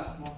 lock mo.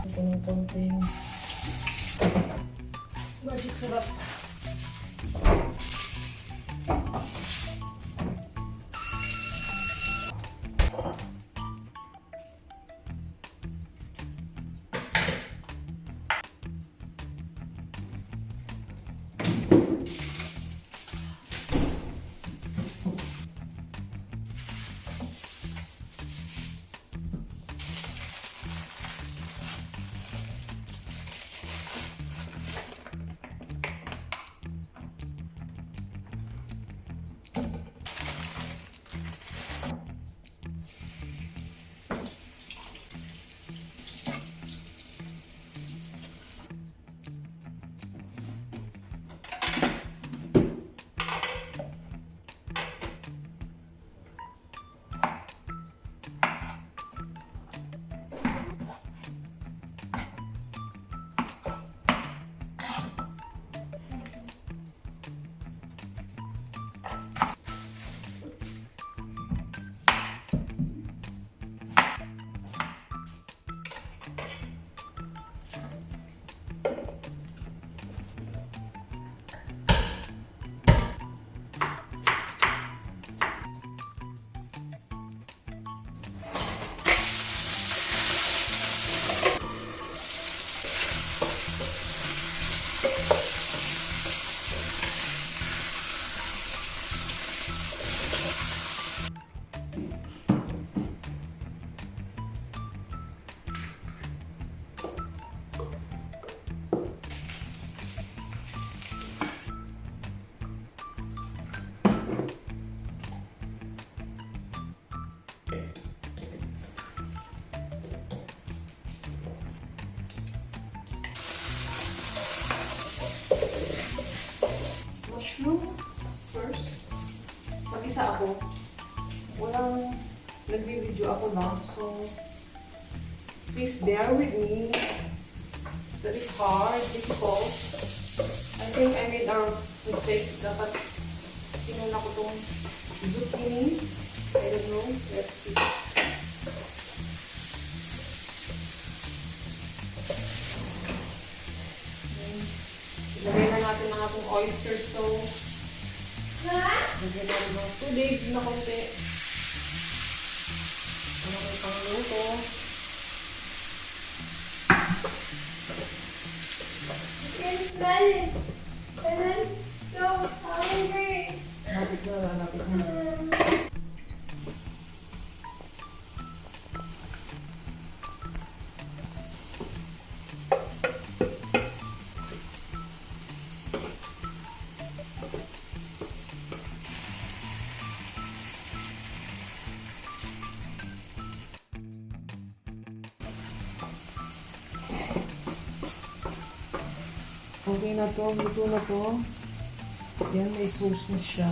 Ito ng konting magic sarap. Mushroom first. Mag-isa ako. Walang nagbi-video ako lang. So, please bear with me. It's a bit hard because I think I made a mistake. Dapat tinuna ko tong zucchini. I don't know. Let's see. Ilagay na natin ang ating oyster sauce. Lagyan natin ng tubig na konti. Ano kayo pang luto? I can smell it. And I'm so hungry. Lapit na, lapit na. Okay na to, luto na to. Yan, may sauce na siya.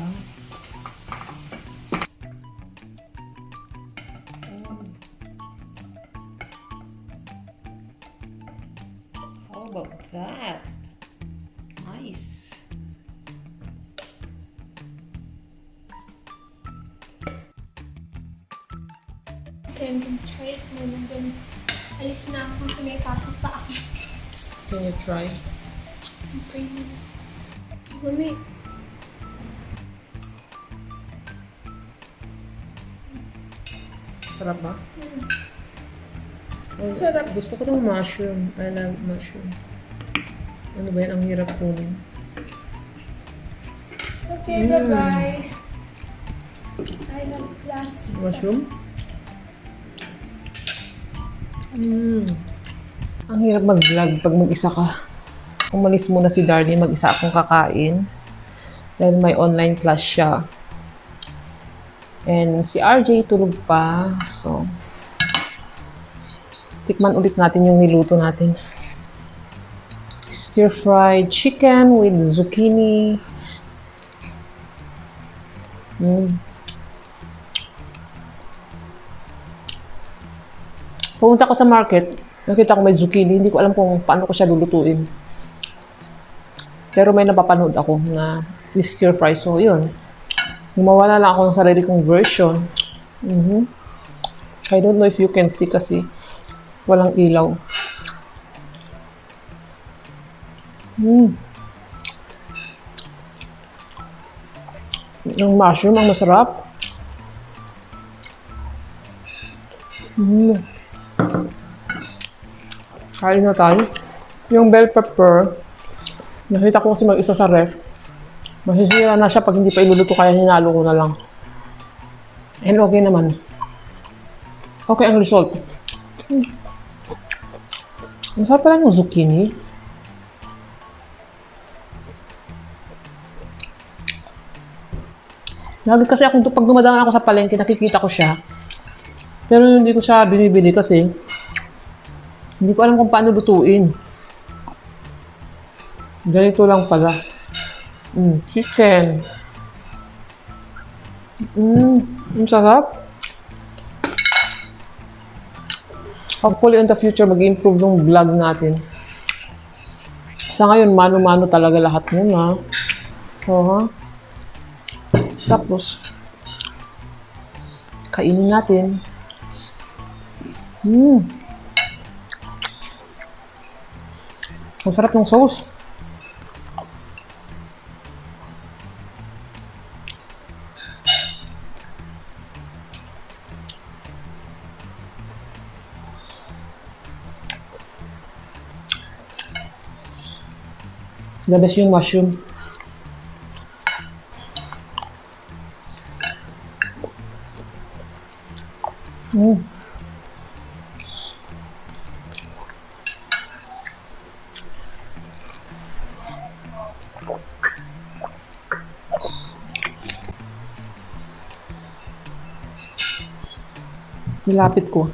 How about that? Nice. Okay, I'm gonna try it. Then alis na ako sa may papag pa ako. Can you try? Okay. Mami. Sarap ba? Sarap. Gusto ko tong mushroom. I love mushroom. Ano ba yan? Ang hirap kunin. Okay, bye-bye. I have class. Mushroom? Ang hirap mag-vlog pag mag-isa ka. Umalis muna si Darlie, mag-isa akong kakain. Dahil may online class siya. And si RJ tulog pa. So, tikman ulit natin yung niluto natin. Stir-fried chicken with zucchini. Pumunta ko sa market, nakita ko may zucchini. Hindi ko alam kung paano ko siya lulutuin. Pero may napapanood ako na stir-fry. So, yun. Mawala lang ako ng sarili kong version. I don't know if you can see kasi walang ilaw. Yung mushroom ang masarap. Kain na tayo. Yung bell pepper, nakita ko kasi mag-isa sa ref. Masisira na siya pag hindi pa iluluto, kaya hinalo ko na lang. And okay naman. Okay ang result. Masarap pala ng zucchini. Lagi kasi akong pag dumadaan ako sa palengke, nakikita ko siya. Pero hindi ko siya binibili kasi hindi ko alam kung paano lutuin. Ganito lang pala. Chicken. Ang sarap. Hopefully in the future, mag-improve yung vlog natin. Sa ngayon, mano-mano talaga lahat muna. Tapos, kainin natin. Ang sarap ng sauce. The best yung mushroom. Nilapit ko.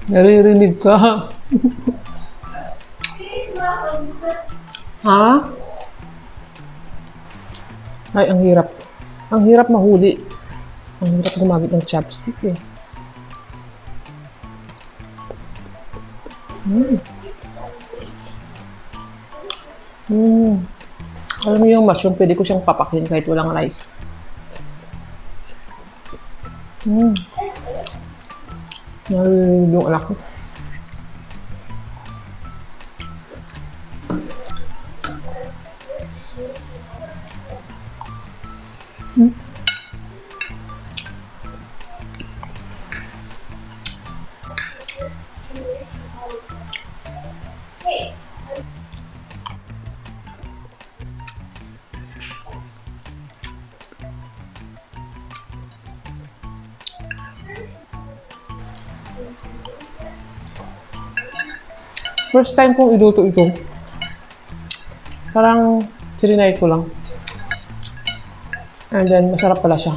Naririnig ka. Ha? Ay, ang hirap. Ang hirap mahuli. Ang hirap gumamit ng chopstick eh. Alam mo yung mushroom, pwede ko siyang papakin kahit walang rice. Narinig yung anak ko. First time kong iluto ito. Parang sirinay ko lang. And then, masarap pala siya.